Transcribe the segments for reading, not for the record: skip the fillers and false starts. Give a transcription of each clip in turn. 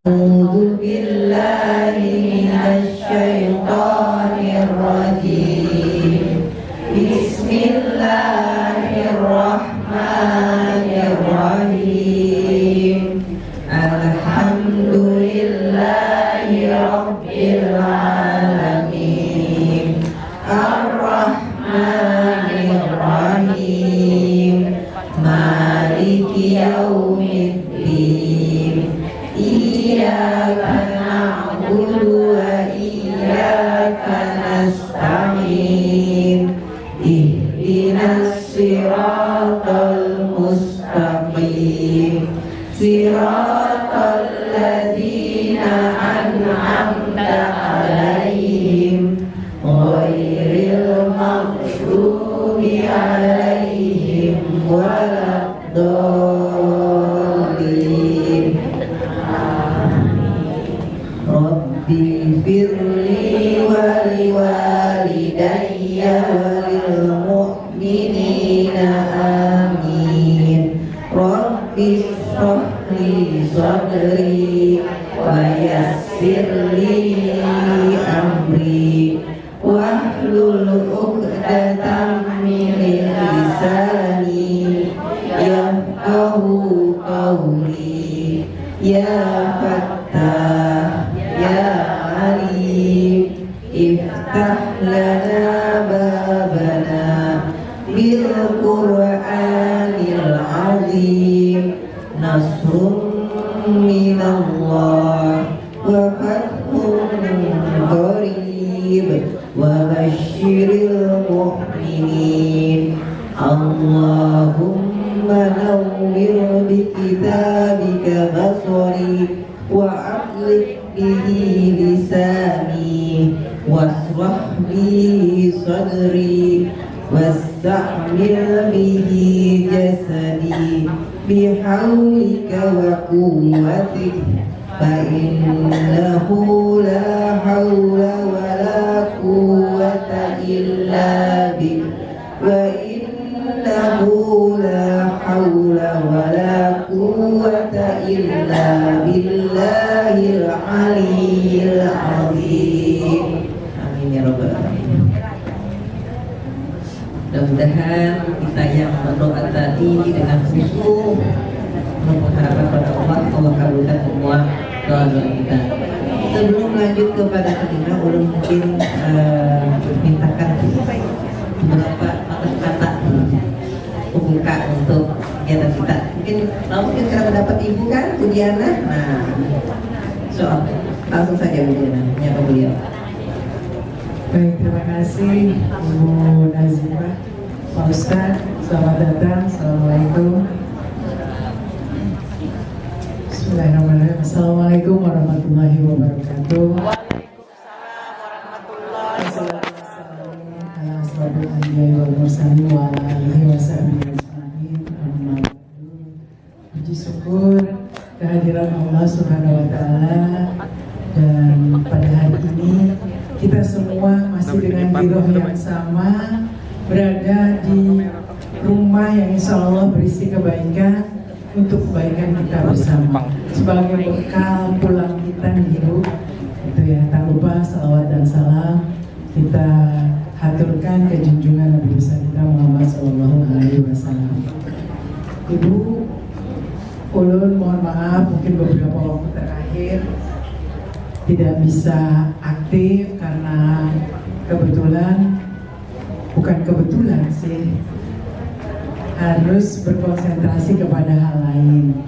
أعوذ بالله من الشيطان الرجيم بسم الله الرحمن الرحيم الحمد لله رب العالمين الرحمن الرحيم مالك يوم الدين إياك نعبد وإياك نستعين اهدنا الصراط المستقيم صراط الذين أنعمت عليهم غير المغضوب عليهم ولا الضالين رب اغفر لي ولوالدي وللمؤمنين آمين رب اشرح لي صدري ويسر لي أمري واحلل عقدة من لساني يفقهوا قولي يا فتاح يا عليم افتح لنا بابنا بالقرآن العظيم نصر من الله وفتح قريب وبشر المؤمنين اللهم نور بكتابك بصري وأطلق به لساني واشرح به صدري واستعمل به جسدي بحولك وقوتك فإنه لا حول ولا قوة إلا بك وإنه لا حول ولا قوة إلا بالله العلي العظيم آمين يا رب العالمين. Mudah-mudahan kita yang berdoa tadi dengan khusyuk berharap pada Allah kabulkan semua doa-doa kita. Sebelum lanjut kepada kedua, ulun mungkin mintakan beberapa kata-kata pembuka untuk kegiatan kita. Mungkin karena mendapat ibu kan, Bu Diana. Nah, soal langsung saja Bu Diana, menyapa beliau. Baik, terima kasih Ibu Nazifah, Pak Ustadz, selamat datang. Assalamualaikum. Bismillahirrahmanirrahim. Assalamualaikum warahmatullahi wabarakatuh. Waalaikumsalam warahmatullahi wabarakatuh. Assalamualaikum warahmatullahi wabarakatuh. Puji syukur kehadiran Allah Subhanahu wa Ta'ala, dan pada hari ini kita semua masih dengan giroh yang sama, berada di rumah yang insya Allah berisi kebaikan untuk kebaikan kita bersama sebagai bekal pulang kita nih Ibu. Itu ya, tak lupa salawat dan salam kita haturkan ke junjungan Nabi besar kita Muhammad SAW. Ibu, ulun mohon maaf mungkin beberapa waktu terakhir tidak bisa aktif karena bukan kebetulan sih, harus berkonsentrasi kepada hal lain.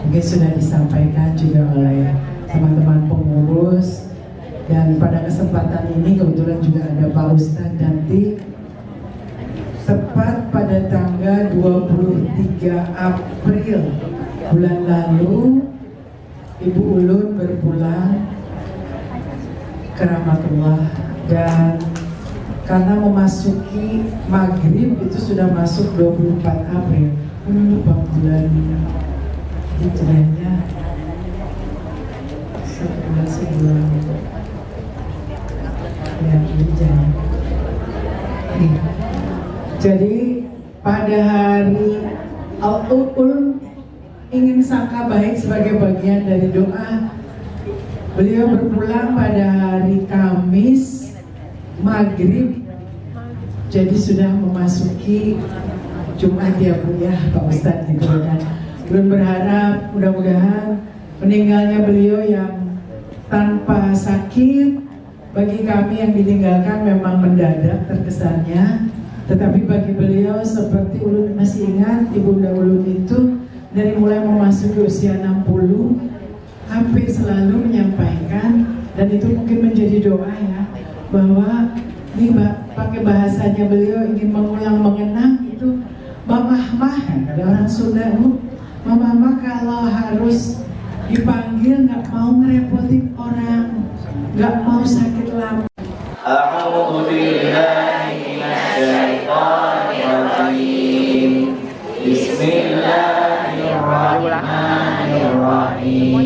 Mungkin sudah disampaikan juga oleh teman-teman pengurus, dan pada kesempatan ini kebetulan juga ada Pak Ustadz dan tim. Tepat pada tanggal 23 April bulan lalu, Ibu Ulun berpulang ke rahmatullah, dan karena memasuki maghrib itu sudah masuk 24 April. Lupa bulan hijrahnya, 1 bulan sebelum ya hijrah. Jadi pada hari Al-Ulun ingin sangka baik sebagai bagian dari doa Beliau berpulang pada hari Kamis maghrib, jadi sudah memasuki Jumat ya Bu ya Pak Ustadz gitu kan. Belum berharap mudah-mudahan meninggalnya beliau yang tanpa sakit bagi kami yang ditinggalkan memang mendadak terkesannya, tetapi bagi beliau seperti Ulun masih ingat Ibunda Ulun itu dari mulai memasuki usia 60 hampir selalu menyampaikan, dan itu mungkin menjadi doa ya, bahwa ini pakai bahasanya beliau ingin mengulang mengenang itu mamah-mah, ada orang Sunda mamah-mah kalau harus dipanggil nggak mau ngerepotin orang, nggak mau sakit lama. A'udzu billahi minasyaitonir rajim. Bismillahirrahmanirrahim.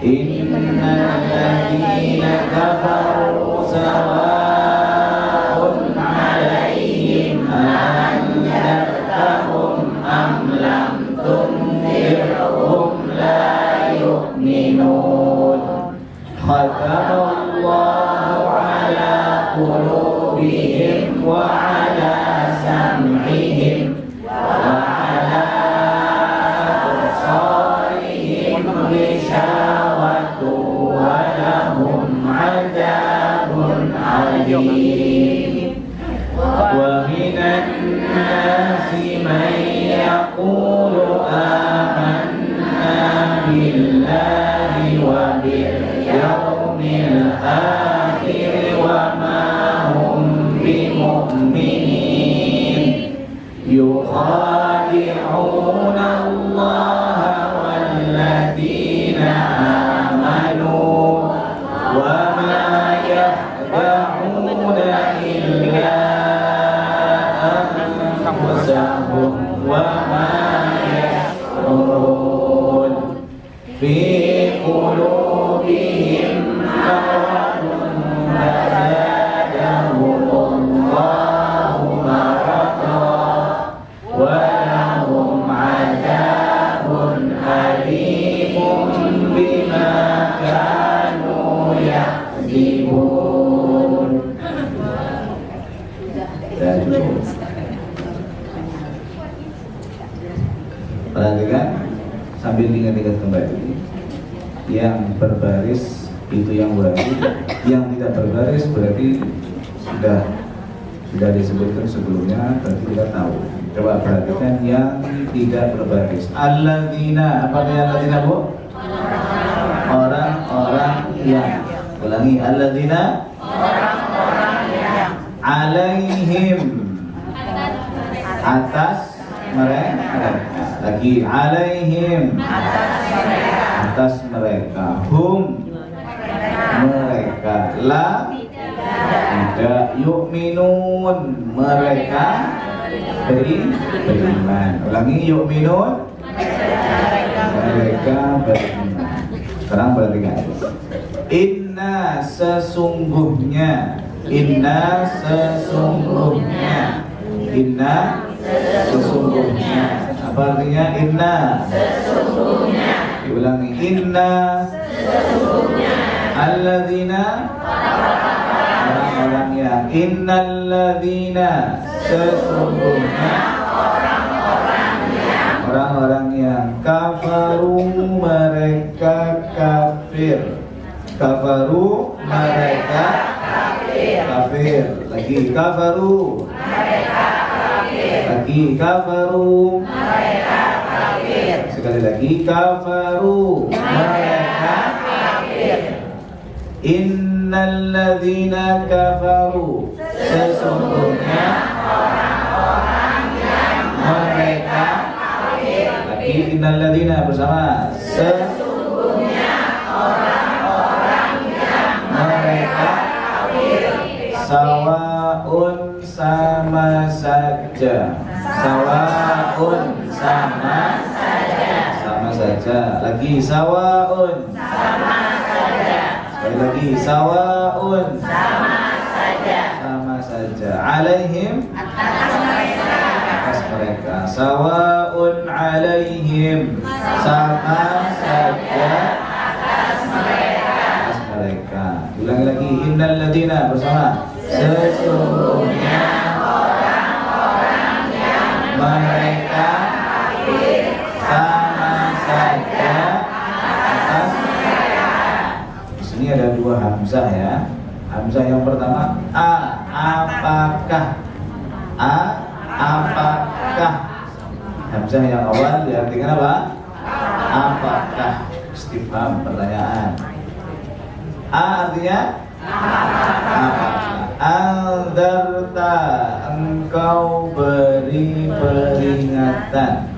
Innal ladzina kafaru sawa'un 'alaihim anzartahum am lam tunzirhum la yu'minun. Khatamallahu ala qulubihim wa ala sam'ihim wa ala absarihim ghishawatu wa lahum 'adzabun 'alim. Wa minan nasi man yaqulu amanna billahi wa bil yaumil akhir wa ma hum bimu'minin. Yukhadi'una Allah walladzina amanu wa ma yakhda'una illa anfusahum wa ma yash'urun. Fi qulubihim maradun fazadahumullahu maradan wa lahum 'adzabun alimun bima kanu yakzibun. Perhatikan sambil diingat-ingat kembali, yang berbaris itu yang wajib, yang tidak berbaris berarti sudah disebutkan sebelumnya, berarti kita tahu. Coba perhatikan yang tidak berbaris. Alladzina, apa artinya alladzina Bu? Orang-orang yang. Ulangi, alladzina, orang-orang yang. Alaihim, atas mereka. Lagi alaihim, atas mereka. Hum, mereka. La, tidak. Yu'minun, mereka beriman. Ulangi, yu'minun, mereka beriman. Sekarang perhatikan. Inna sesungguhnya. Inna sesungguhnya. Inna sesungguhnya. Apa artinya inna? Sesungguhnya. Diulangi, inna sesungguhnya. Alladzina, orang-orang yang. Innalladzina, sesungguhnya orang-orang yang. Kafaru, mereka kafir. Kafaru, mereka kafir. Lagi kafaru, mereka kafir. Lagi kafaru, mereka kafir. Sekali lagi kafaru, mereka kafir. Innalladzina kafaru, sesungguhnya orang-orang yang mereka kafir. Lagi innalladzina bersama. Sesungguhnya orang-orang yang mereka kafir. Sawaun, sama saja. Sawaun, sama saja. Sama saja. Lagi sawaun, sama saja. Sekali lagi sawaun, sama saja. Sama saja. Alaihim, atas mereka. Atas mereka. Sawaun alaihim, sama saja. Atas mereka. ladina bersama. Sesungguhnya mereka sama saja atas. Di sini ada dua hamzah ya. Hamzah yang pertama apakah. Apakah. Hamzah yang awal diartikan apa? Apakah? Istifham, pertanyaan. Artinya apakah. Anzarta, engkau beri peringatan.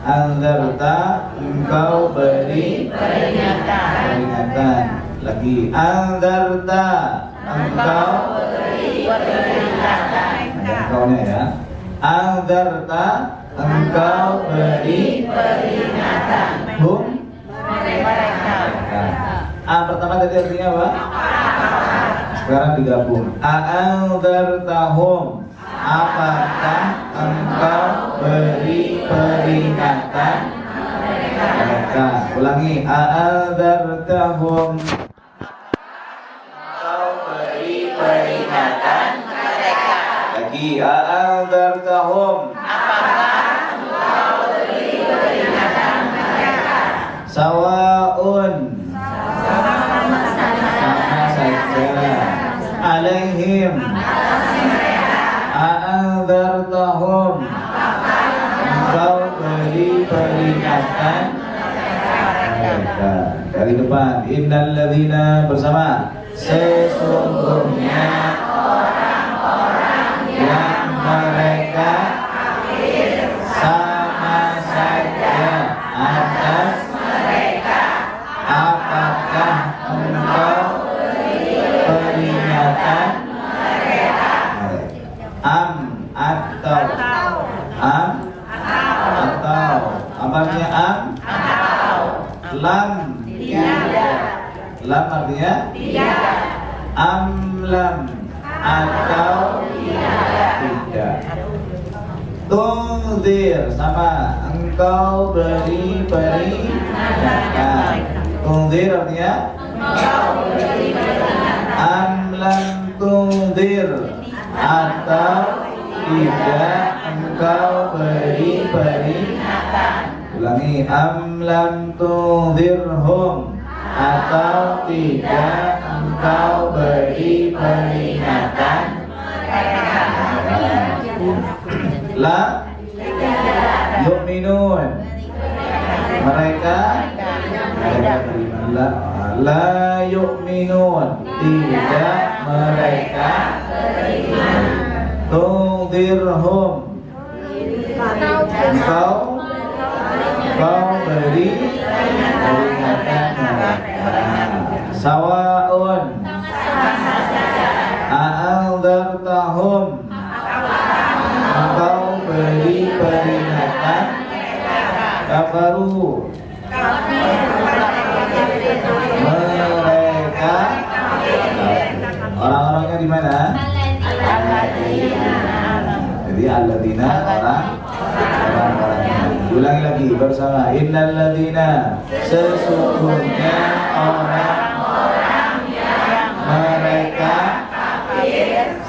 Anzarta, engkau beri peringatan. Lagi anzarta, engkau beri peringatan. Ada engkaunya ya. Anzarta, engkau beri peringatan. Mereka. Pertama tadi artinya apa? Sekarang digabung. Anzartahum, apakah engkau beri peringatan mereka? Ulangi. Anzartahum, engkau beri peringatan mereka. Lagi. Anzartahum, sawaun, sama saja. Alaihim, a'anzartahum, engkau beri peringatan mereka. Dari depan. Innal ladzina bersama. Sesungguhnya orang-orang yang mereka sama saja atas. Apakah engkau beri peringatan mereka? Atau apa artinya lam, tidak. Lam artinya tidak. Lam atau tidak. Tunzir, sama engkau beri peringatan. Tunzir artinya lam tunzir, atau tidak engkau beri peringatan. Ulangi. Lam tunzirhum, atau tidak engkau beri peringatan la yu'minun, mereka beriman. La yu'minun, tidak mereka beriman. Tunzirhum, engkau beri peringatan mereka. Sawaun, a'anzartahum, engkau beri peringatan. Kafaru, mereka. Orang-orangnya di mana? Jadi alladzina, orang-orangnya. Ulangi lagi bersama. Innal ladzina, sesungguhnya orang-orang yang mereka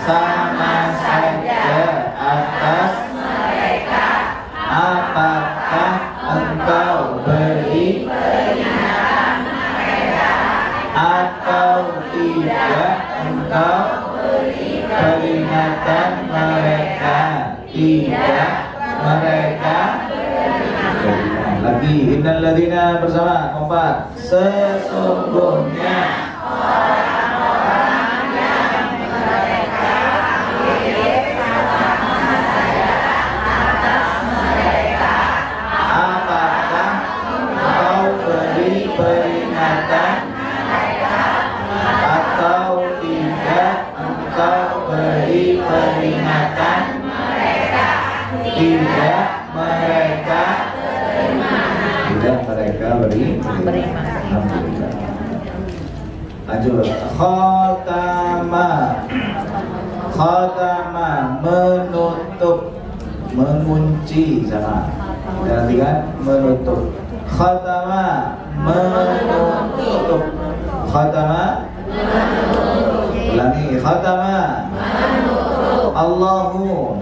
sama saja atas mereka. Apakah engkau beri peringatan mereka? Atau tidak engkau beri peringatan mereka? Tidak mereka beriman. Lagi. Innal ladzina bersama. Kompak. Sesungguhnya peringatan atau tidak engkau beri peringatan tidak mereka beri peringatan. Alhamdulillah. Lanjut. Khatama, menutup, mengunci, sama. Perhatikan, menutup. Khatama, menutup. Khatama, Ulangi. Khatama Allahu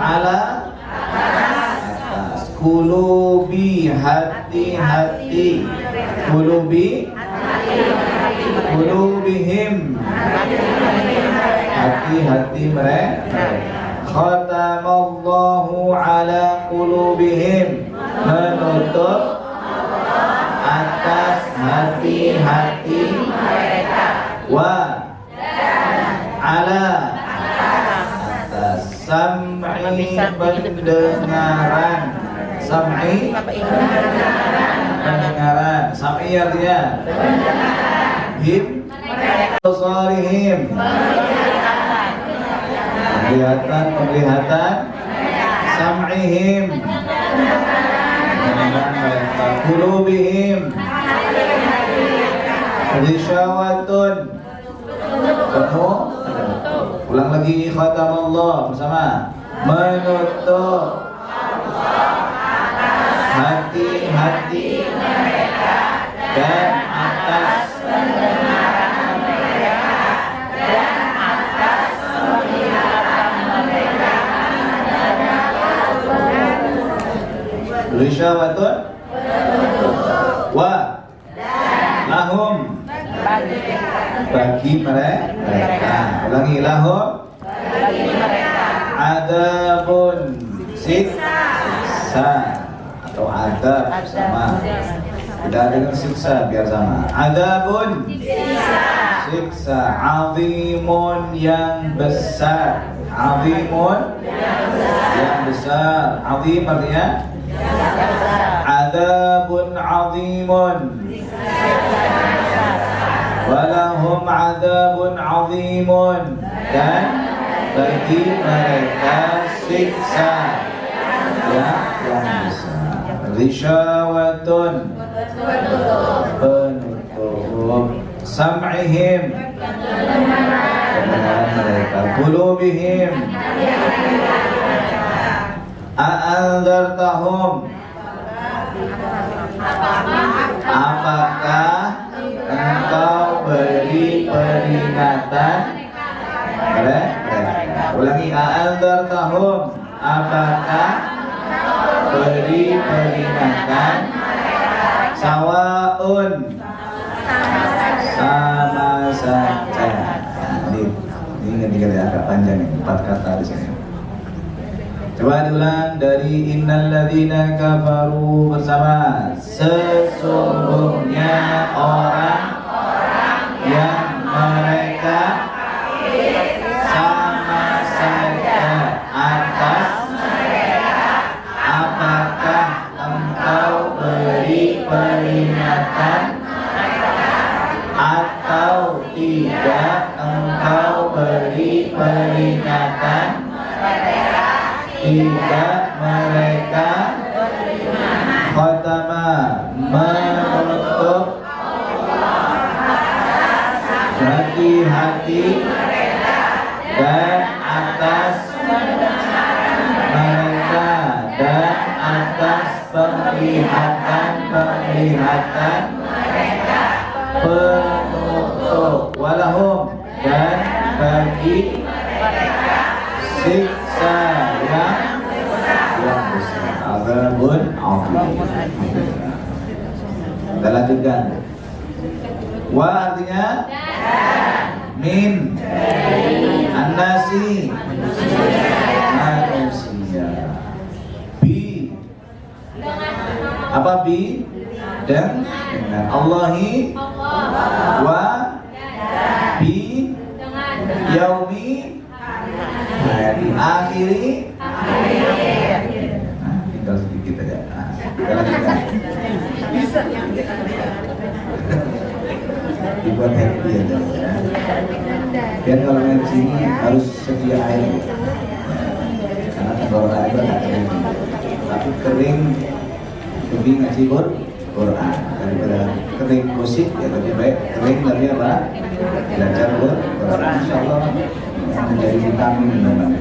ala atas kulubi hati-hati kulubihim hati-hati mereka. Khatamallahu ala kulubihim menutup atas hati-hati mereka. Wa ala atas sam'i pendengaran. Sam'i pendengaran. Sam'i artinya him basarihim penglihatan. Sam'ihim kulubihim risyawatun penuh. Ulang lagi. Khatamallah bersama menutup hati-hati mereka dan atas pendengaran mereka dan atas penglihatan mereka risyawatun wa lahum bagi mereka. Ulangi. Lahum adabun siksa atau adab sama. Tidak dengan siksa biar sama. Adabun siksa. Azimun yang besar. Azimun yang besar. Azim artinya adabun azimun. Walahum adabun azimun dan bagi mereka siksa yang besar. Risyawatun penutup. Sam'ihim pendengaran mereka. Kulubihim a'anzartahum apakah engkau beri peringatan mereka. Ulangi. A'anzartahum apakah beri peringatan. Sawaun sama saja. Ini ketika agak panjang ini, 4 kata di sini. Coba diulang dari innal ladzina kafaru bersama. Sesungguhnya orang yang mereka sama saja atas mereka. Apakah engkau beri peringatan atau tidak engkau beri peringatan? Tidak mereka. Khatama menutup hati-hati dan atas mereka dan atas penglihatan penutup. Walahum dan bagi siksa yang besar. Azabun azim. Kita lanjutkan. Wa artinya min an-nasi manusia. Bi apa bi? Dengan Allahi wa bi yaumi hari akhiri. Nah, tinggal sedikit aja. Nah, kita lanjutkan. Dibuat happy aja. Dan kalau main sini harus sedia air. Karena tenggorokan itu nggak kering. Tapi kering lebih ngaji Quran daripada kering musik, ya lebih baik kering tapi apa? Belajar Quran. Insyaallah menjadi vitamin namanya.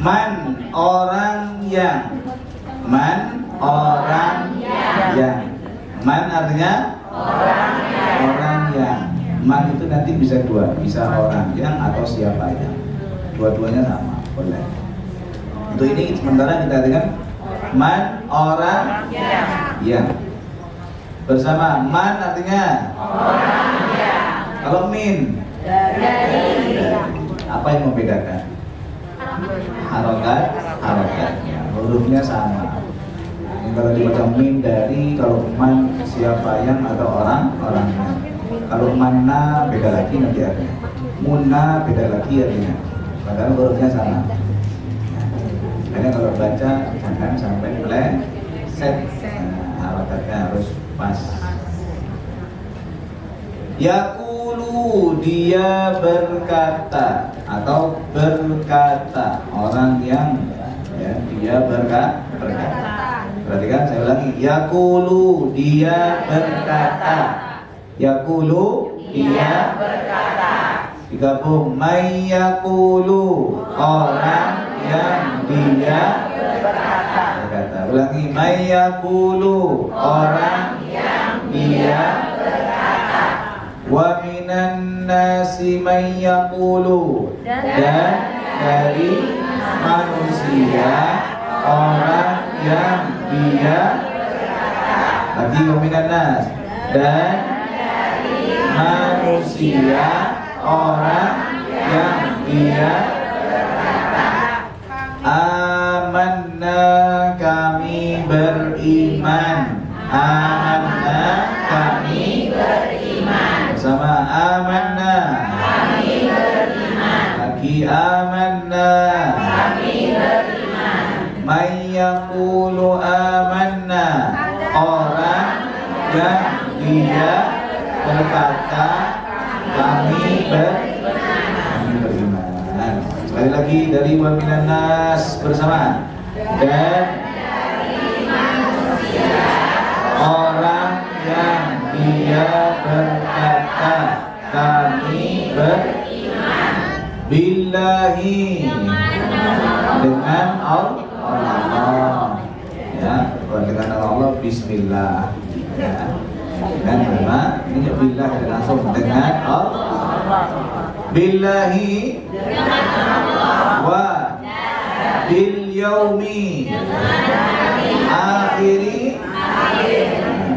Man orang yang. Man orang yang. Man artinya Orang yang. Man itu nanti bisa dua, bisa orang yang atau siapa yang. Dua-duanya sama, boleh. Untuk ini sementara kita dengan man orang yang. Bersama man artinya orang yang. Kalau min dari. Apa yang membedakan? Harokat. Hurufnya sama. Yang kalau dibaca min dari, kalau man siapa yang atau orangnya. Kalau mana beda lagi nanti ada. Muna beda lagi artinya. Padahal hurufnya sama. Makanya kalau baca jangan sampai meleset. Harokatnya harus pas. Yaqulu, dia berkata atau berkata, orang yang ya, dia berkata. Perhatikan saya ulangi. Yaqulu, dia berkata. Yaqulu, dia berkata. Digabung may yaqulu, orang yang dia berkata. Ulangi, may yaqulu, orang yang dia berkata. Wa minan nasi may yaqulu, dan dari manusia orang yang dia berkata. Lagi wa minan nas, dan manusia orang yang dia berkata. Amanna, kami beriman. Amanna, kami beriman. Bersama amanna, kami beriman. Lagi amanna, kami beriman. May yaqulu amanna, orang yang dia berkata kami beriman. Sekali lagi dari wa minan nas bersama. Dan dari manusia orang yang dia berkata kami beriman. Billahi, dengan Allah. Ya, dengan Allah bismillah. Ya. Dan nama ini billah langsung dengan Allah. Billahi, dengan Allah. Wa bil yaumi, akhiri.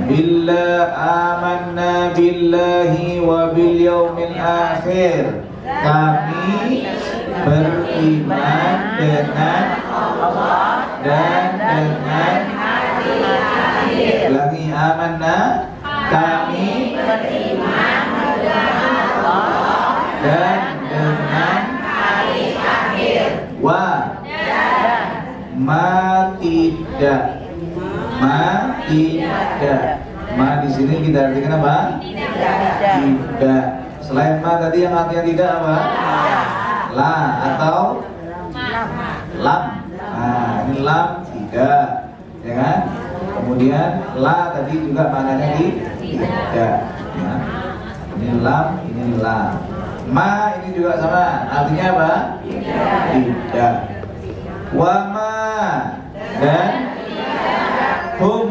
Billah, amanna billahi wa bil yaumil akhir. Kami beriman dengan Allah dan dengan hari akhir. Lagi amanna, kami beriman dengan Allah dan dengan hari akhir. Wa, ma tidak. Ma di sini kita artikan apa? Tidak. Selain ma tadi yang artinya tidak apa? La atau lam. Nah, ini lam tidak, ya kan? Kemudian la tadi juga maknanya tidak. Ya. Ini lam, ini la. Ma ini juga sama, artinya apa? Tidak. Wa ma, dan hum.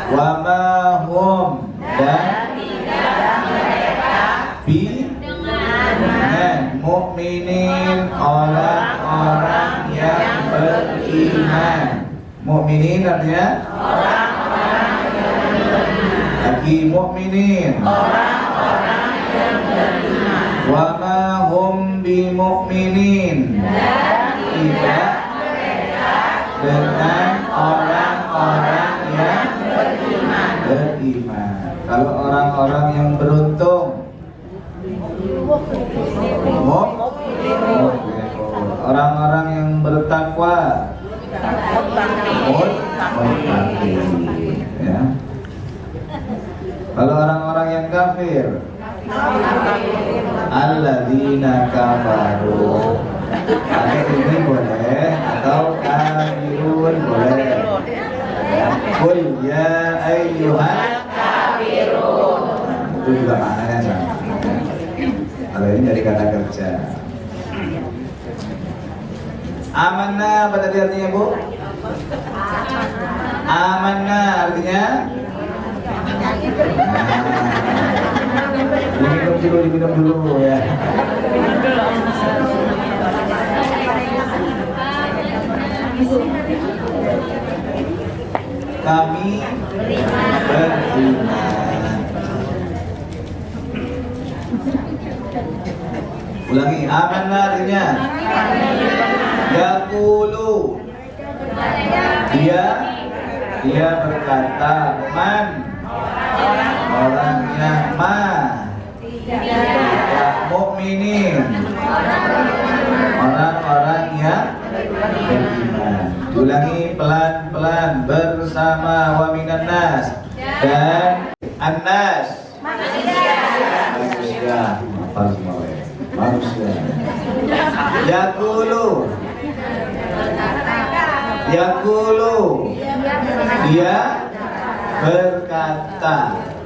Wa ma hum, dan dengan mukminin, orang-orang yang beriman. Mukminin artinya orang-orang yang beriman. Lagi mukminin, orang-orang yang beriman. Wa ma hum bi mukminin, tidak dengan orang-orang yang beriman. Kalau orang-orang yang beruntung, orang-orang yang bertakwa, ya. Kalau orang-orang yang kafir, alladzina kafaru. Ada ini boleh atau kafirun boleh. Qul ya ayyuhal kafirun. Itu juga maknanya sama. Kalau ini dari kata kerja. Amanah apa tadi artinya, Bu? Amanah artinya Diminum dulu ya. Kami beriman. Ulangi, amanna artinya. Yaqulu. Dia berkata, man, orang yang ya, mukminin, orang-orang yang beriman. Ulangi pelan-pelan bersama wa minan nas dan annas manusia. Manusia. Yaqulu. Dia berkata,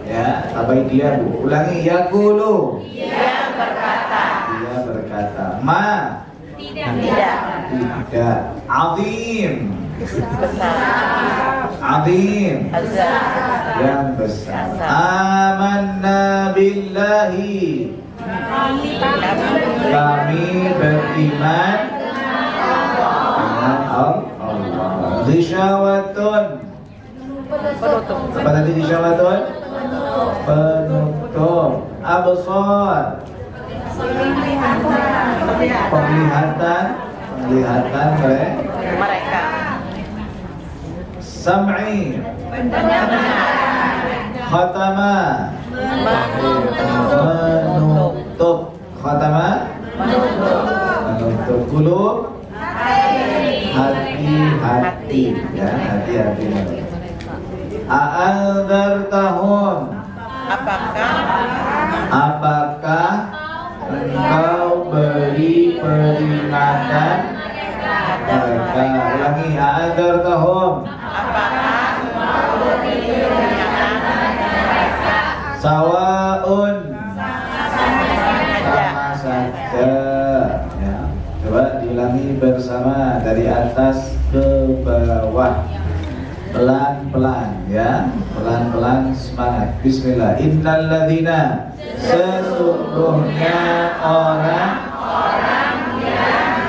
ya, tabai dia Bu. Ulangi, yaqulu. Dia berkata. Ma. Tidak. Azim. Yang besar. Amanna billahi. Kami beriman dengan Allah. Ghisyawatun. Apa tadi ghisyawatun? Penutup. Absar. Penglihatan mereka. Sam'i. Khatama. Menutup. Khatama. Menutup. Qulub. Hati-hati. Ya, hati-hati. A'anzartahum. Apakah engkau beri peringatan mereka? Ulangi, a'anzartahum. Sawaun. Sama saja. Ya. Coba diulangi bersama dari atas ke bawah. Pelan-pelan ya, pelan-pelan semangat. Bismillah. Innalladzina, sesungguhnya orang yang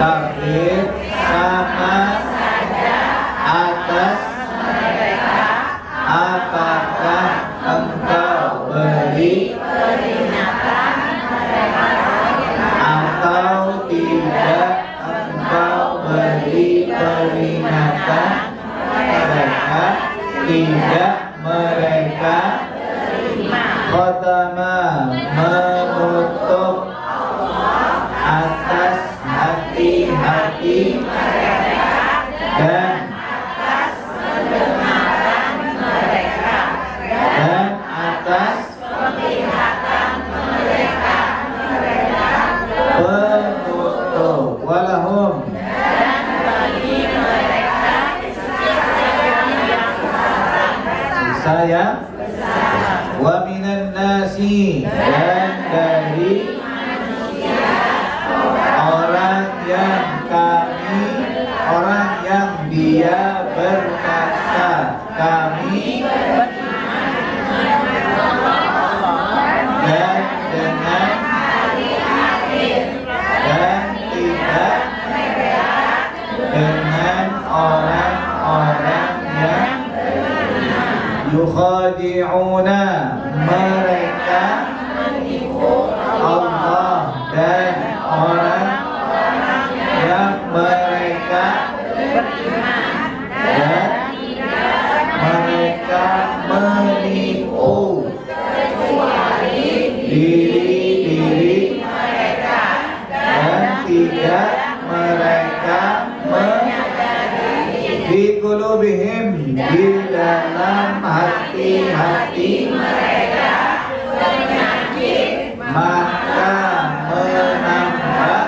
kafir sama saja atas mereka. Apakah engkau beri peringatan mereka atau tidak engkau beri peringatan mereka? Tidak mereka khatama menutup atas hati-hati mereka dan atas pendengaran mereka dan atas penglihatan mereka penutup walahum dan bagi mereka siksa yang wa minan nasi dan dari orang yang dia berkata kami dan dengan dan tidak dengan orang-orang yang yukhadi'una mereka Allah dan orang yang mereka dan mereka menipu diri mereka dan tidak mereka di qulubihim di dalam hati-hati mereka penyakit maka menambah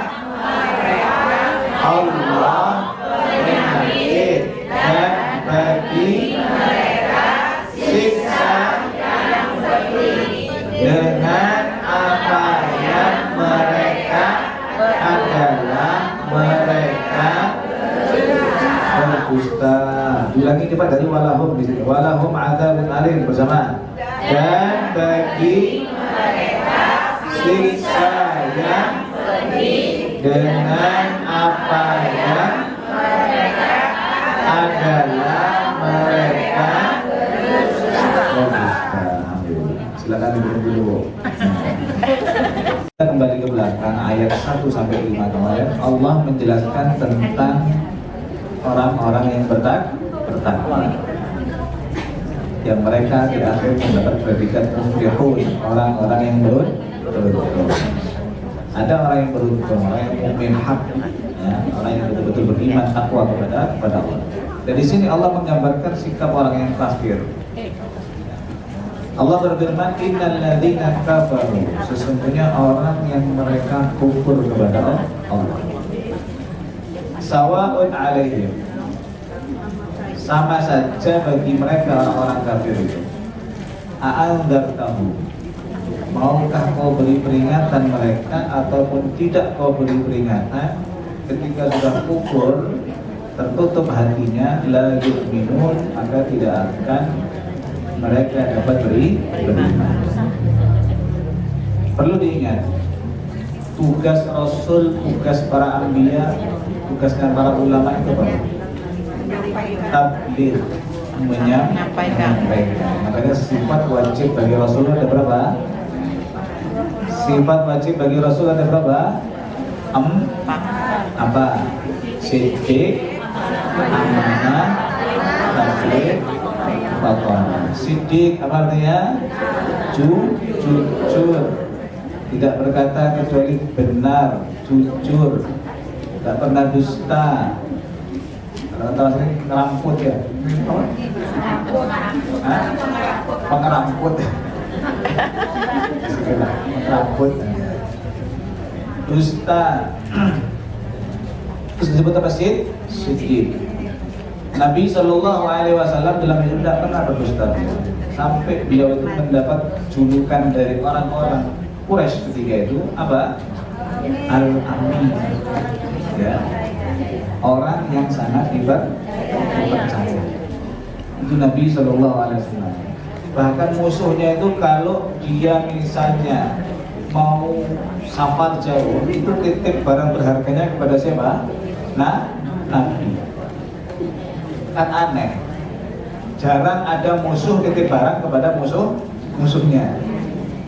Allah penyakit dan bagi mereka siksa yang pedih dengan apa yang mereka adalah mereka berdusta. Ulangi cepat dari walahum di sini. Walahum adzabun alim bersama. Dan bagi mereka siksa yang pedih dengan apa yang mereka adalah mereka berdusta. Alhamdulillah. Silakan duduk dulu. Kita kembali ke belakang ayat 1 sampai 5 kemarin Allah menjelaskan tentang orang-orang yang bertakwa yang mereka di akhir mendapat predikat muflihun, orang-orang yang beruntung. Ada orang yang beruntung, orang yang mukmin hak, ya, orang yang betul-betul beriman takwa kepada Allah. Dan di sini Allah menggambarkan sikap orang yang kafir. Allah berfirman, innal ladzina kafaru, sesungguhnya orang yang mereka kufur kepada Allah. Sawa'un alaihim, sama saja bagi mereka orang-orang kafir itu. A'andzartahu, maukah kau beri peringatan mereka ataupun tidak kau beri peringatan? Ketika sudah kufur, tertutup hatinya, la yu'minun, maka tidak akan mereka dapat beriman. Perlu diingat, tugas Rasul, tugas para anbiya, tugasnya para ulama itu apa? Tabligh, menyampaikan. Makanya sifat wajib bagi Rasul ada berapa? Sifat wajib bagi Rasul ada berapa? Apa? Siddiq, amanah, tabligh, fatwa. Siddiq apa artinya? Jujur, tidak berkata kecuali benar, jujur, tidak pernah dusta. Kalau sering ngeramput ya, pengeramput, pengeramput, dusta. Terus disebut apa sih? Siddiq. Nabi Shallallahu Alaihi Wasallam dalam hidup tidak pernah berdusta, sampai beliau itu mendapat julukan dari orang-orang Quraisy ketika itu apa? Al-Amin, ya, orang yang sangat dipercaya. Itu Nabi Shallallahu Alaihi Wasallam. Bahkan musuhnya itu kalau dia misalnya mau safar jauh, itu titip barang berharganya kepada siapa? Nabi. Kan aneh, jarang ada musuh titip barang kepada musuhnya,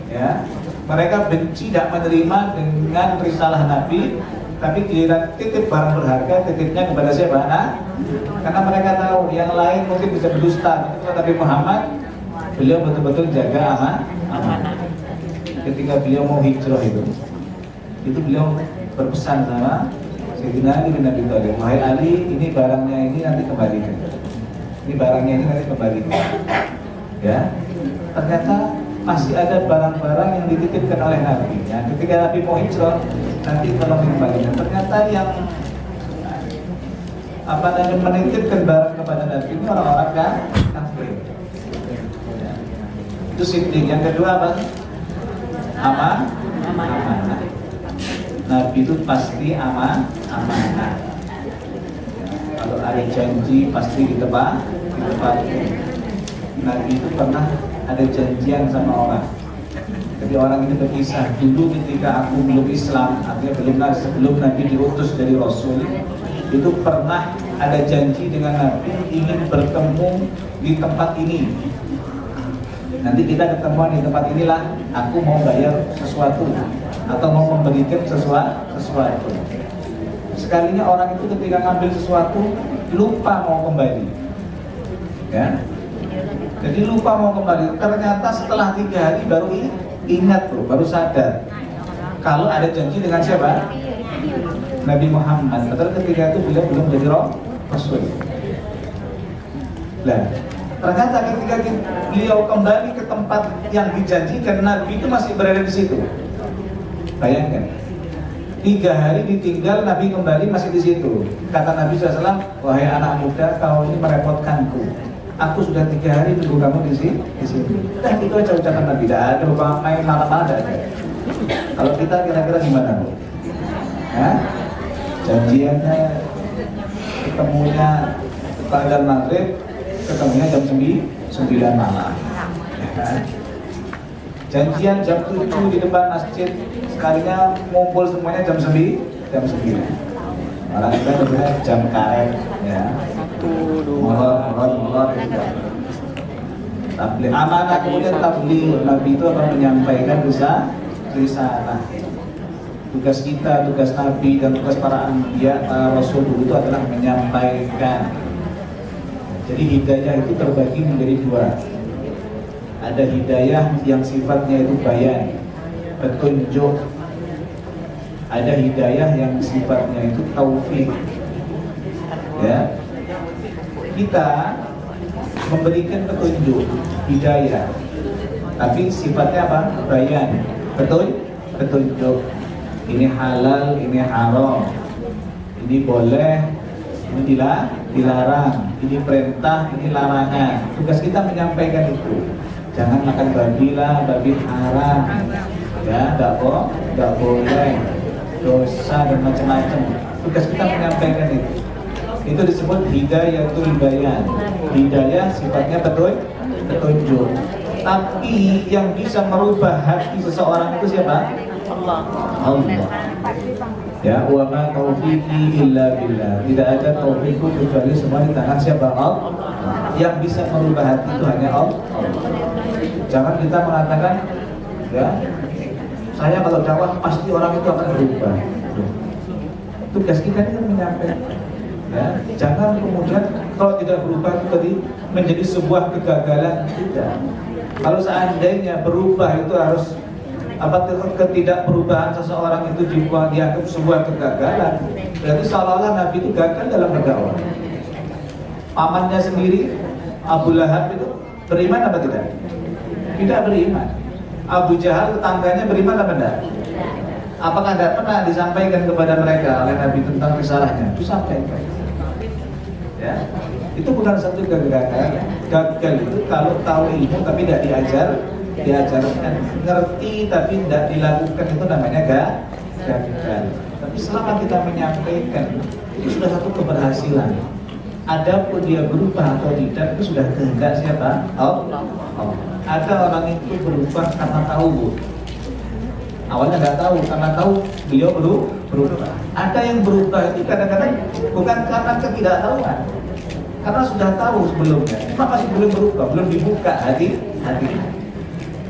ya. Mereka benci, tidak menerima dengan risalah Nabi, tapi giliran titip barang berharga, titipnya kepada siapa? Karena mereka tahu yang lain mungkin bisa berdusta, tapi Nabi Muhammad, beliau betul-betul jaga amanah. Ketika beliau mau hijrah itu beliau berpesan sama Sayyidina Ali bin Abi Thalib, wahai Ali, ini barangnya ini nanti kembalikan. Ini barangnya ini nanti kembalikan. Ya, ternyata masih ada barang-barang yang dititipkan oleh Nabi. Ya, ketika Nabi mau hijrah, nanti tolong dikembalikan. Ternyata yang menitipkan barang kepada Nabi ini orang-orang kafir. Ya. Itu Siddiq. Yang kedua apa? Amanah. Nabi itu pasti amanah. Kalau ada janji pasti ditepati. Nabi itu pernah ada janjian sama orang. Jadi orang ini berkisah, dulu ketika aku belum Islam, artinya sebelum Nabi diutus dari Rasul, itu pernah ada janji dengan Nabi ingin bertemu di tempat ini. Nanti kita ketemuan di tempat inilah, aku mau bayar sesuatu atau mau memberikan sesuatu. Sekalinya orang itu ketika ngambil sesuatu lupa mau kembali, ya. Jadi lupa mau kembali. Ternyata setelah 3 hari baru ingat loh, baru sadar kalau ada janji dengan siapa? Nabi Muhammad. Padahal ketika itu beliau belum jadi Rasul. Nah, ternyata ketika beliau kembali ke tempat yang dijanjikan, Nabi itu masih berada di situ. Bayangkan, 3 hari ditinggal, Nabi kembali masih di situ. Kata Nabi SAW, wahai anak muda, kau ini merepotkanku. Aku sudah 3 hari tunggu kamu di sini. Dan itu aja ucapan Nabi. Tidak ada main malam-malam ada. Kalau kita kira-kira gimana? Janjiannya, ketemunya pada maghrib ketemunya jam 9 malam, ya kan? Janjian jam 7 di depan masjid, sekalinya ngumpul semuanya jam 9. Malah kita sebenarnya jam karet, ya. Molor. Tabligh amanah, kemudian tabligh Nabi itu akan menyampaikan risalah. Tugas kita, tugas Nabi dan tugas para anbiya, para rasul itu adalah menyampaikan. Jadi hidayah itu terbagi menjadi dua. Ada hidayah yang sifatnya itu bayan, petunjuk. Ada hidayah yang sifatnya itu taufik. Ya. Kita memberikan petunjuk, hidayah. Tapi sifatnya apa? Bayan. Petunjuk. Ini halal, ini haram. Ini boleh, ini dilarang. Ini perintah, ini larangan. Tugas kita menyampaikan itu. Jangan makan babi lah, babi haram. Ya, enggak boleh. Dosa dan macam-macam. Tugas kita menyampaikan itu. Itu disebut hidayatul bayan. Hidayah sifatnya petunjuk. Tapi yang bisa merubah hati seseorang itu siapa? Allah. Ya, wa ma taufiqi illa billah. Tidak ada taufikku kecuali semua di tangan siapa? Allah. Yang bisa merubah hati itu hanya Allah. Jangan kita mengatakan, ya, saya kalau dakwah pasti orang itu akan berubah. Tugas kita ini menyampaikan. Ya, jangan kemudian kalau tidak berubah itu tadi menjadi sebuah kegagalan. Tidak. Kalau seandainya berubah itu harus ketidakperubahan seseorang itu dianggap sebuah kegagalan, berarti seolah-olah Nabi itu gagal dalam berdakwah. Pamannya sendiri Abu Lahab itu beriman apa tidak? Tidak beriman. Abu Jahal tetangganya beriman apa tidak? Apakah tidak pernah disampaikan kepada mereka oleh Nabi tentang risalahnya? Disampaikan. Ya, itu bukan satu kegagalan. Gagal itu kalau tahu ilmu tapi tidak diajarkan, ngerti tapi tidak dilakukan, itu namanya gagal. Tapi selama kita menyampaikan, itu sudah satu keberhasilan. Adapun dia berubah atau tidak, itu sudah kehendak siapa? Allah. Ada orang itu berubah karena tahu. Awalnya nggak tahu, karena tahu beliau berubah. Ada yang berubah itu kadang-kadang bukan karena ketidaktahuan, karena sudah tahu sebelumnya, cuma masih belum berubah, belum dibuka hati.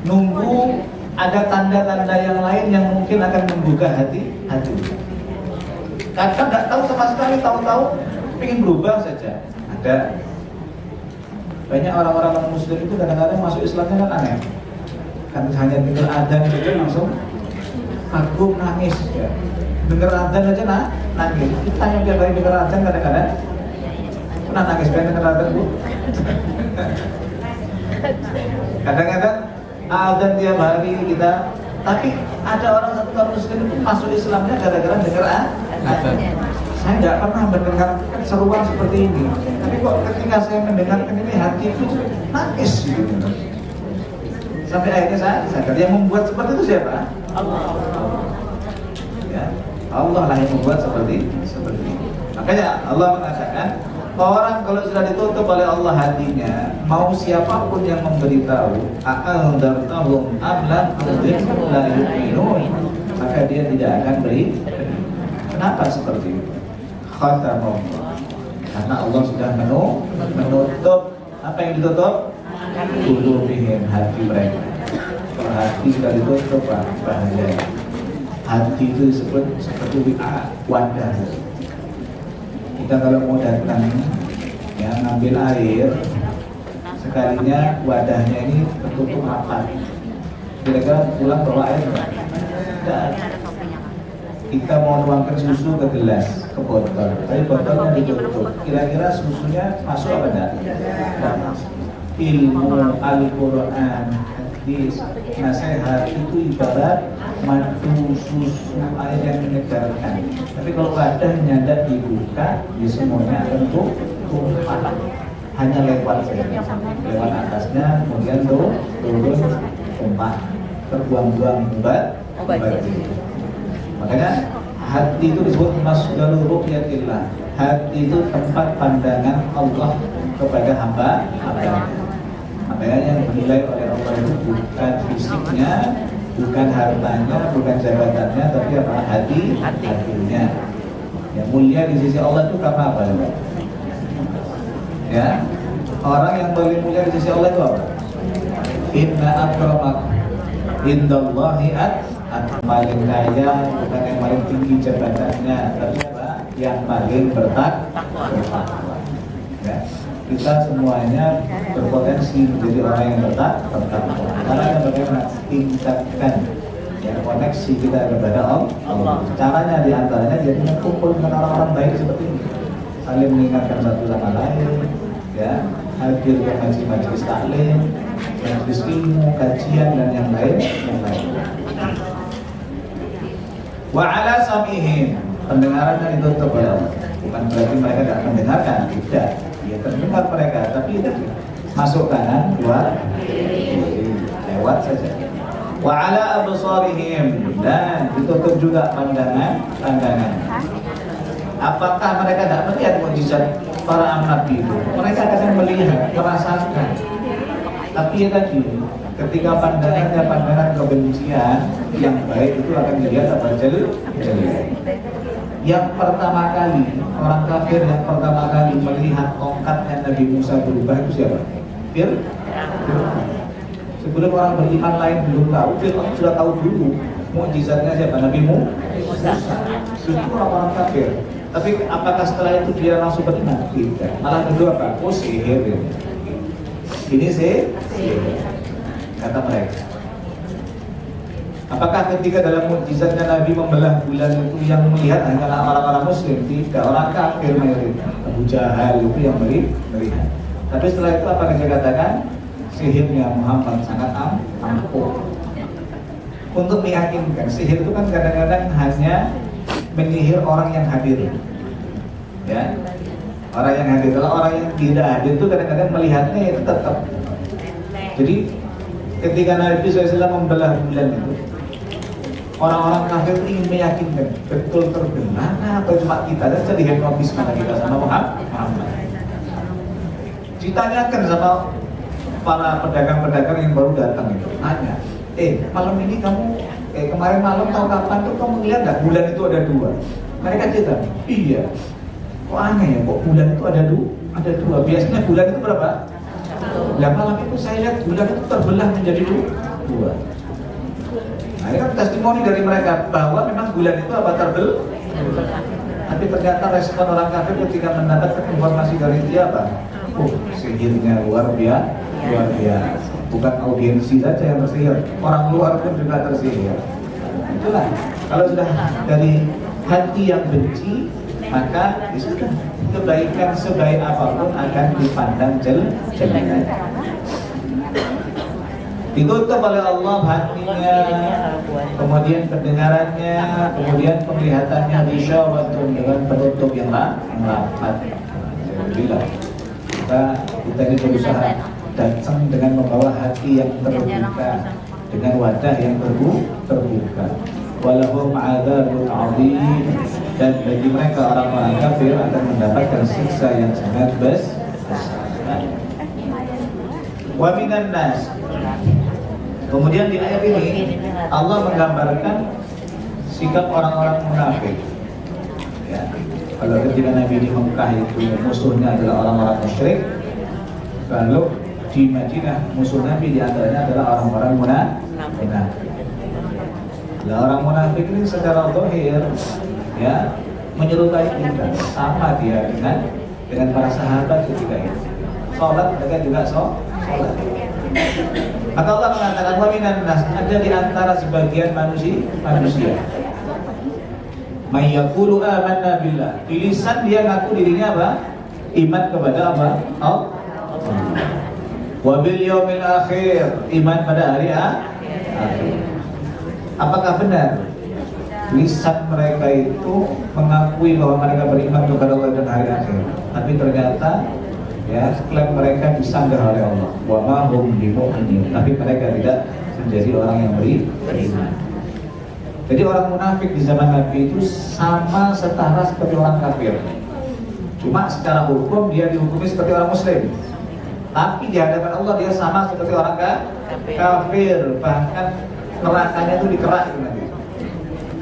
Nunggu ada tanda-tanda yang lain yang mungkin akan membuka hati. Kadang nggak tahu sama sekali, tahu-tahu ingin berubah saja. Ada banyak orang-orang Muslim itu kadang-kadang masuk Islamnya kan aneh. Kan hanya dengar adzan saja langsung kagum, nangis. Ya. Dengar adzan aja nangis. Kita yang tiap hari dengar adzan kadang-kadang pernah nangis pengen dengar adzan, Bu? Kadang-kadang adzan tiap hari kita, tapi ada orang Muslim itu masuk Islamnya gara-gara dengar adzan. Saya tidak pernah mendengar seruan seperti ini, tapi kok ketika saya mendengarkan ini hatiku nangis gitu. Sampai akhirnya saya sadar yang membuat seperti itu siapa? Allah. Ya, Allah lah yang membuat seperti ini. Makanya Allah mengatakan, orang kalau sudah ditutup oleh Allah hatinya, mau siapapun yang memberitahu, akal dartahum amlam la yu'minun, maka dia tidak akan beri. Kenapa seperti itu? Khatamullah. Karena Allah sudah menutup. Apa yang ditutup? Qulubihim, hati mereka. Kalau hati sudah ditutup, bahaya. Hati itu disebut seperti wadah. Kita kalau mau datang, ya, ngambil air, sekalinya wadahnya ini tertutup rapat. Kira-kira pulang bawa air enggak? Kita mau nuangkan susu ke gelas, ke botol, tapi botolnya ditutup. Kira-kira susunya masuk apa enggak? Ilmu Al-Quran, hadis, nasihat itu ibarat madu, susu, air yang menyegarkan. Tapi kalau wadahnya tidak dibuka, ya semuanya akan tumpah. Hanya lewat saja, lewat atasnya, kemudian turun, tumpah, terbuang-buang obat itu. Makanya Hati itu disebut masdarul ru'yatillah. Hati itu tempat pandangan Allah kepada hamba-hamba. Makanya yang dinilai oleh Allah itu bukan fisiknya, bukan hartanya, bukan jabatannya, tapi apa? Hatinya. Yang mulia di sisi Allah itu karena apa? Ya, orang yang paling mulia di sisi Allah itu apa? Inna akramakum indallahi paling kaya, bukan yang paling tinggi jabatannya, tapi apa? Yang paling bertakwa. Ya. Kita semuanya berpotensi menjadi orang yang bertakwa. Caranya bagaimana? Tingkatkan ya, koneksi kita kepada Allah. Caranya diantaranya jadi kumpul dengan orang-orang baik seperti ini, saling mengingatkan satu sama lain, ya, hadir ke majelis taklim, majelis ilmu, kajian dan yang lain. Wa ala samihim, pendengarannya ditutup oleh Allah. Bukan berarti mereka tidak mendengarkan, tidak. Ya terdengar mereka, tapi itu masuk kanan, keluar kiri, lewat saja. Wa ala absarihim, dan ditutup juga pandangan. Apakah mereka tidak melihat mukjizat para nabi itu? Mereka kadang melihat, merasakan. Tapi ya tadi, ketika pandangan kebencian, yang baik itu akan dilihat apa? Jelek. Yang pertama kali, orang kafir yang pertama kali melihat tongkatnya Nabi Musa berubah itu siapa? Fir'aun. Sebelum orang beriman lain belum tahu, Fir'aun sudah tahu dulu mukjizatnya siapa? Nabi Musa. Itu orang-orang kafir. Tapi apakah setelah itu dia langsung beriman? Tidak. Malah kedua apa? Oh sihir. Ini sihir. Kata mereka. Apakah ketika dalam mukjizatnya Nabi membelah bulan itu yang melihat hanyalah orang-orang Muslim? Tidak, orang kafir mayoritas. Abu Jahal itu yang melihat. Tapi setelah itu apa yang dia katakan? Sihirnya Muhammad sangat ampuh. Untuk meyakinkan, sihir itu kan kadang-kadang hanya menyihir orang yang hadir. Ya, orang yang hadir. Kalau orang yang tidak hadir itu kadang-kadang melihatnya itu tetap. Jadi ketika Nabi SAW membelah bulan itu, orang-orang kafir ingin meyakinkan betul terbelah atau cuma kita, dan jadi hipnotis mana kita sama Muhammad. Ditanyakan sama para pedagang-pedagang yang baru datang itu, tanya, malam ini kamu, kemarin malam tahu kapan tuh kamu lihat nggak bulan itu ada dua? Mereka cerita, iya. Kok aneh ya, kok bulan itu ada dua? Biasanya bulan itu berapa? Nah malam itu saya lihat bulan itu terbelah menjadi dua. Nah ini kan testimoni dari mereka bahwa memang bulan itu apa terbelah. Tapi ternyata respon orang kafir ketika mendapatkan informasi dari dia apa? Oh sihirnya luar biasa. Bukan audiensi saja yang tersihir, orang luar pun juga tersihir. Itulah kalau sudah dari hati yang benci, maka sudah kebaikan sebaik apapun akan dipandang jelek. Ditutup oleh Allah hatinya, kemudian pendengarannya, kemudian penglihatannya bisyawatun, dengan penutup yang rapat. Alhamdulillah kita ini berusaha datang dengan membawa hati yang terbuka, dengan wadah yang terbuka. Walahum adzabun adzim, dan bagi mereka orang-orang kafir akan mendapatkan siksa yang sangat besar. Wa minan nas. Kemudian di ayat ini Allah menggambarkan sikap orang-orang munafik. Ya. Kalau ketika Nabi di Mekah itu musuhnya adalah orang-orang musyrik, kalau di Madinah musuh Nabi di antaranya adalah orang-orang munafik. Nah, orang munafik ini secara zahir ya menyerupai kita, sama dia dengan para sahabat ketika itu. Salat mereka juga salat. Maka Allah mengatakan wa minan nas, ada di antara sebagian manusia. May yaqulu amanna billah. Di lisan dia ngaku dirinya apa? Iman kepada apa? Allah. Wa bil yaumil akhir, iman pada hari akhir. Apakah benar lisan mereka itu mengakui bahwa mereka beriman kepada Allah dan hari akhir, tapi ternyata ya klaim mereka disanggah oleh Allah, wa ma hum bimu'minin, tapi mereka tidak menjadi orang yang beriman. Jadi orang munafik di zaman Nabi itu sama setara seperti orang kafir. Cuma secara hukum dia dihukumi seperti orang muslim. Tapi di hadapan Allah dia sama seperti orang kafir. Bahkan nerakanya itu dikerak itu nanti.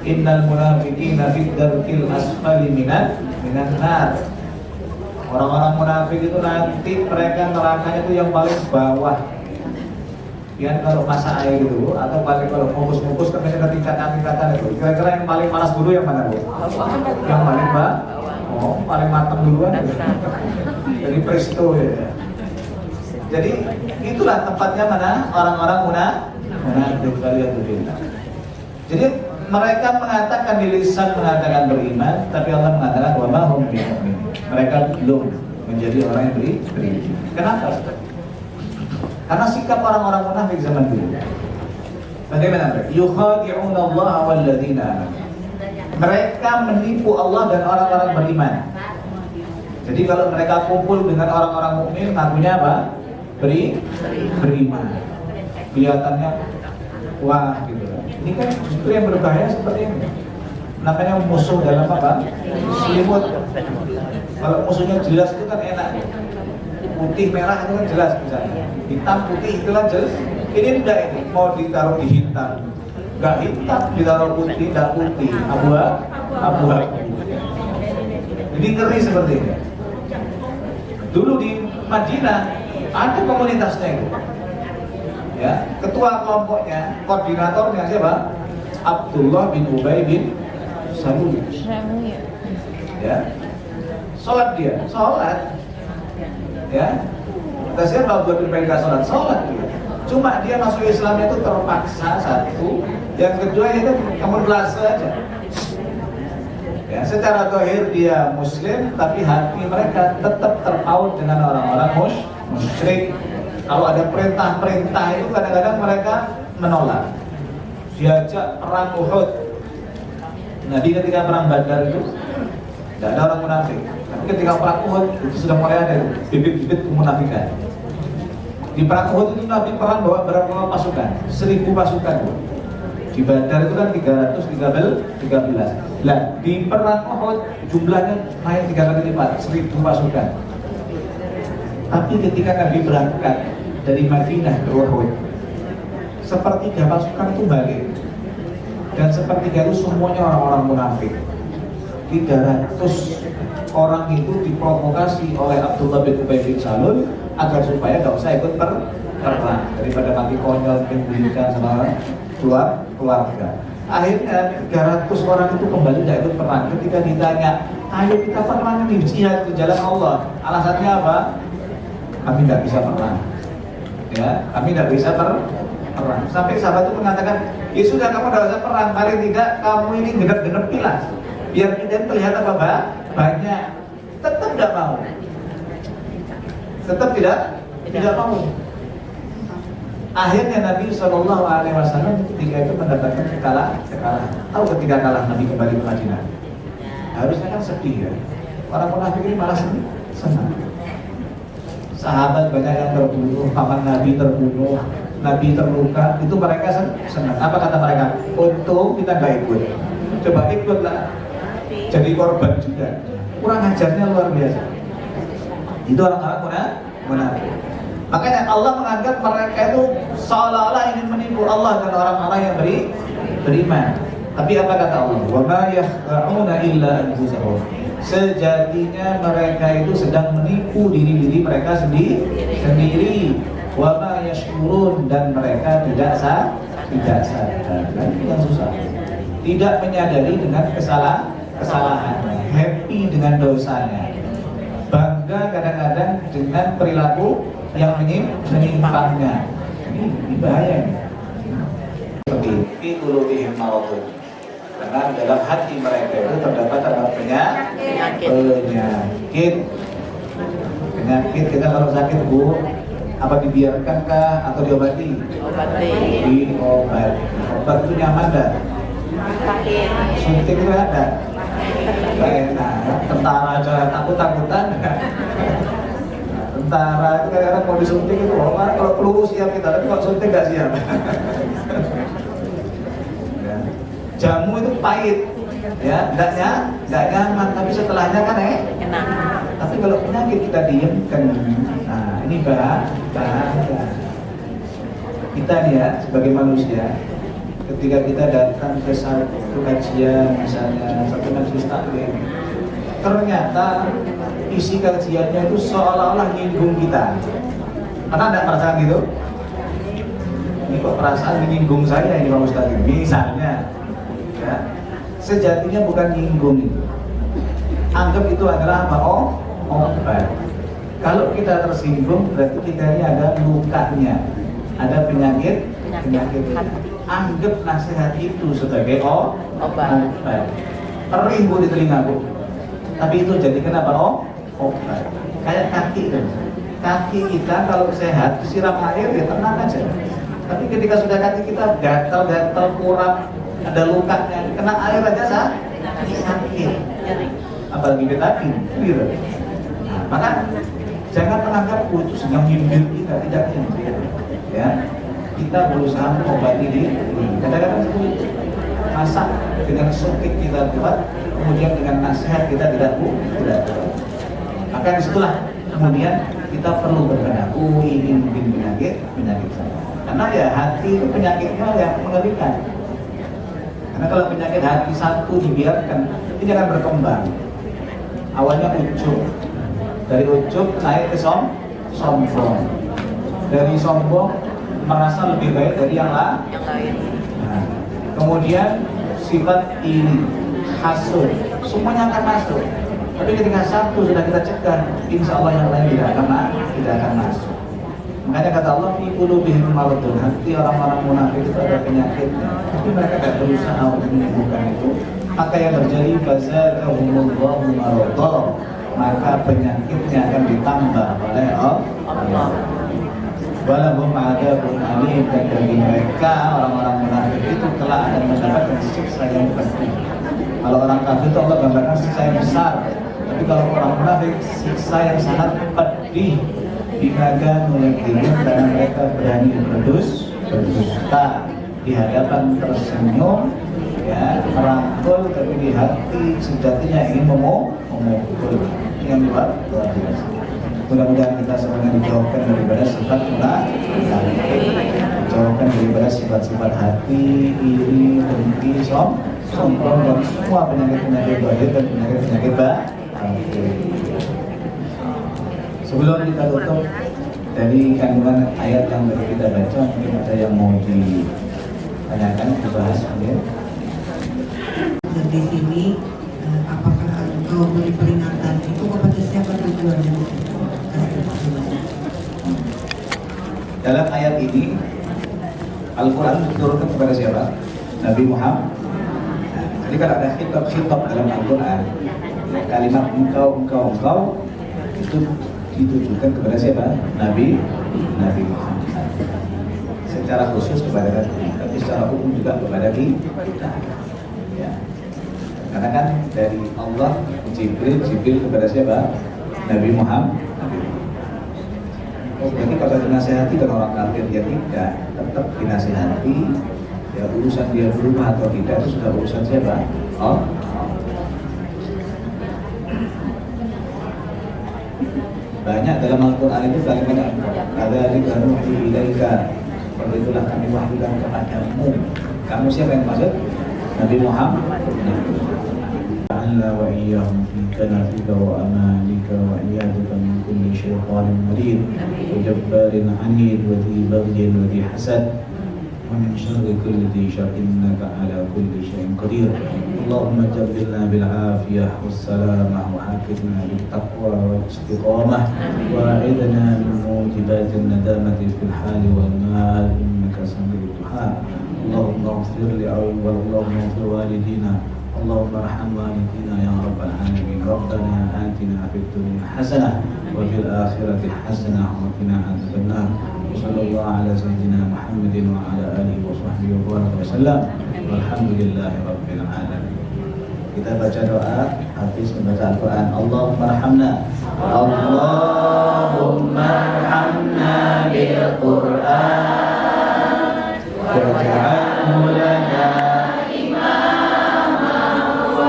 Innal munafiqina fi darkil asfali minan nar. Orang-orang munafik itu nanti mereka nerakanya itu yang paling bawah. Ya kalau masak air itu atau paling kalau fokus-fokus kan ada tingkatan-tingkatan itu. Kira-kira yang paling panas dulu yang mana Bu? Yang paling paling matang duluan. Jadi presto ya. Jadi itulah tempatnya mana orang-orang munafik kalian itu. Jadi mereka mengatakan di lisan mengatakan beriman, tapi Allah mengatakan wa ma hum bimumin. Mereka belum menjadi orang yang beriman. Kenapa? Karena sikap orang-orang munafik zaman dulu. Bagaimana mereka? Yukhadi'una Allah wal ladzina amanu. Mereka menipu Allah dan orang-orang beriman. Jadi kalau mereka kumpul dengan orang-orang mukmin, ngakunya apa? Beriman. Kelihatannya wah gitu. Ini kan justru yang berbahaya seperti ini. Namanya musuh dalam apa? Selimut. Kalau musuhnya jelas itu kan enak. Putih merah itu kan jelas misalnya. Hitam putih itu kan jelas. Ini enggak, ini mau ditaruh di hitam. Enggak hitam, ditaruh putih, enggak putih. Abu-abu. Jadi ngeri seperti ini. Dulu di Madinah ada komunitasnya itu. Ya, ketua kelompoknya, koordinatornya siapa? Abdullah bin Ubay bin Salul. Ya, sholat dia, sholat. Ya, kita siapa Abdullah bin Ubay bin sholat dia. Cuma dia masuk Islam itu terpaksa satu, yang kedua itu kamuflase aja. Ya, secara zahir dia Muslim, tapi hati mereka tetap terpaut dengan orang-orang musyrik. Kalau ada perintah-perintah itu kadang-kadang mereka menolak. Diajak perang Uhud. Nabi ketika perang Badar itu tidak ada orang munafik. Tapi ketika perang Uhud itu sudah mulai ada bibit-bibit kemunafikan. Di perang Uhud itu Nabi perang bawa berapa pasukan? 1000 pasukan. Di Badar itu kan 313. Nah, di perang Uhud jumlahnya naik 3 kali lipat, 1000 pasukan. Tapi ketika Nabi berangkat dari Madinah ke Uhud, sepertiga pasukan itu balik, dan sepertiga itu semuanya orang-orang munafik. 300 orang itu diprovokasi oleh Abdullah bin Ubay bin Salul agar supaya nggak usah ikut perang daripada mati konyol memberikan sama keluarga. Akhirnya 300 orang itu kembali tidak ikut perang. Ketika ditanya, ayo kita perang nih, jihad di jalan Allah. Alasannya apa? Kami tidak bisa perang. Ya, kami tidak bisa perang. Sampai sahabat itu mengatakan, ya sudah kamu tidak usah perang, paling tidak kamu ini genep-genep pilas, biar kita terlihat apa banyak. Tetap tidak mau. Tetap tidak mau. Akhirnya Nabi SAW ketika itu mendapatkan kekalahan. Tahu ketika kalah Nabi kembali ke Madinah. Harusnya kan sedih ya. Orang munafik ini malah senang. Sahabat banyak yang terbunuh, paman Nabi terbunuh, Nabi terluka, itu mereka senang. Apa kata mereka? Untung kita nggak ikut. Coba ikutlah, jadi korban juga. Kurang ajarnya luar biasa. Itu orang-orang munafik. Makanya Allah menganggap mereka itu seolah-olah ingin menipu Allah dan orang-orang yang beriman. Tapi apa kata Allah? Wa ma yakhda'una illa anfusahum. Sejatinya mereka itu sedang menipu diri mereka sendiri. Wa ma yashkurun, dan mereka tidak sadar. Dan itu yang susah. Tidak menyadari dengan kesalahannya, happy dengan dosanya, bangga kadang-kadang dengan perilaku yang menyimpangnya. Ini bahaya. Seperti qulubihim maradun. Karena dalam hati mereka itu terdapat penyakit. Kita kalau sakit Bu, apa dibiarkankah atau diobati? Diobati. Obat itu nyaman dah. Suntik itu ada. Gak enak. Tentara aja takut-takutan. Tentara itu kadang-kadang mau disuntik itu, kalau peluru siap kita, tapi kalau suntik nggak siap. Jamu itu pahit, Ya, enggak nyaman, tapi setelahnya kan Enak. tapi kalau penyakit kita diamkan, nah ini bahaya. Kita nih ya, sebagai manusia, ketika kita datang ke satu kajian, misalnya satu majelis taklim, ternyata isi kajiannya itu seolah-olah nyinggung kita. Pernah enggak perasaan gitu? Ini kok perasaan menyinggung saya ini Pak Ustaz, misalnya ya, sejatinya bukan nyinggung itu. Anggap itu adalah apa? Obat. Kalau kita tersinggung berarti kita ini ada lukanya, ada penyakit Penyakit hati. Anggap nasihat itu sebagai Obat. Perih bu di telingaku, tapi itu jadi kenapa? Obat. Kayak kaki kan, kaki kita kalau sehat disiram air ya tenang aja. Tapi ketika sudah kaki kita gatal kurang, ada lukanya, kena air aja sakit. Nyeri. Apalagi vitamin, gitu. Nah, maka jangan menganggap itu sedang nyindir kita, tidak nyindir. Ya, kita berusaha mengobati diri. Kadang-kadang itu masa dengan suntik kita buat, kemudian dengan nasihat kita tidak buat. Maka disitulah kemudian kita perlu berbenah. Ini mungkin penyakit saya. Karena ya hati itu penyakitnya yang mengerikan. Karena kalau penyakit hati satu dibiarkan, ini akan berkembang. Awalnya ujub, dari ujub naik ke sombong, dari sombong merasa lebih baik dari yang lain. Nah, kemudian sifat ini hasud, semuanya akan masuk. Tapi ketika satu sudah kita cegah, insya Allah yang lain tidak akan masuk. Makanya kata Allah, fi qulubihim maradun, hati orang-orang munafik itu ada penyakitnya, tapi mereka tidak berusaha untuk menyembuhkan itu. Maka yang terjadi fazadahumullahu maradha, maka penyakitnya akan ditambah oleh Allah. Walahum adzabun alim, dan bagi mereka orang-orang munafik itu telah akan mendapatkan siksa yang pedih. Kalau orang kafir itu Allah gambarkan siksa yang besar, tapi kalau orang munafik siksa yang sangat pedih. Binaga mulai karena mereka berani berdusta di hadapan tersenyum, ya merangkul, tapi di hati sejatinya ingin memukul. Yang luar biasa. Mudah-mudahan kita semuanya dijauhkan daripada sifat munafik, dijauhkan daripada sifat-sifat hati, iri, dengki, sombong, dan semua penyakit-penyakit zahir dan penyakit-penyakit batin. Sebelum kita tutup dari kandungan ayat yang baru kita baca, mungkin ada yang mau ditanyakan, dibahas mungkin. Dan di sini apakah engkau beri peringatan itu kepada siapa tujuannya? Dalam ayat ini Al-Quran diturunkan kepada siapa? Nabi Muhammad. Jadi kalau ada khitab dalam Al-Quran, kalimat engkau itu ditujukan kepada siapa? Nabi Muhammad. Secara khusus kepada Nabi, tapi secara umum juga kepada kita. Ya. Karena kan dari Allah Jibril kepada siapa? Nabi Muhammad. Oh, berarti kalau dinasihati dengan orang kafir dia tidak, tetap dinasihati. Ya urusan dia berubah atau tidak itu sudah urusan siapa? Banyak dalam Al-Quran itu kalimat kadzalika nuhi ilaika, seperti itulah kami wahyukan kepadamu. Kamu siapa yang maksud? Nabi Muhammad. Ta'ala wa iyyahum fi kanafika wa amanika wa iyadika min kulli syaitanir marid wa jabbarin anid wa dhi baghyin wa dhi hasad wa min syarri kulli dhi syarrin innaka ala kulli syai'in qadir. Allahumma jabbilna bil afiyah was salamah wa hakimna bil taqwa wal istiqamah wa a'idna min mujibatin nadamati fil hali wal mal innaka sami'ud du'a. Allahumma ighfir li Allahumma ighfir walidina, Allahumma arham walidina ya rabbal alamin. Rabbana atina fid dunya hasanah wa fil akhirati hasanah wa qina adzabannar. Sallallahu ala sayyidina Muhammadin wa ala alihi wa sahbihi wa sallam. Walhamdulillahi rabbil alamin. Kita baca doa habis membaca Al-Quran. Allahumma arhamna, Allahumma arhamna bil Quran waj'alhu lana imama wa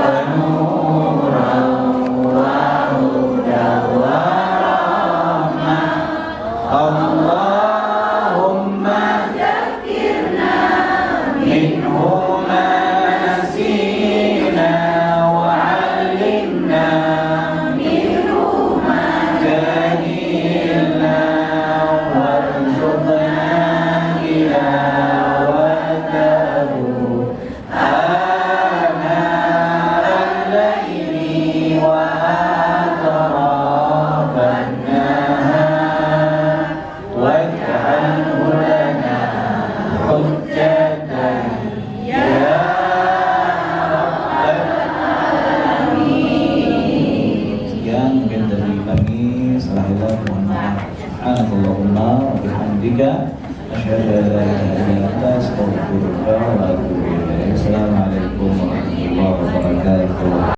dari kami. Salah mohon maaf. Subhanallahumma wa bihamdika asyhadu an la ilaha illa anta astaghfiruka wa atubu ilaik. Assalamualaikum warahmatullahi wabarakatuh.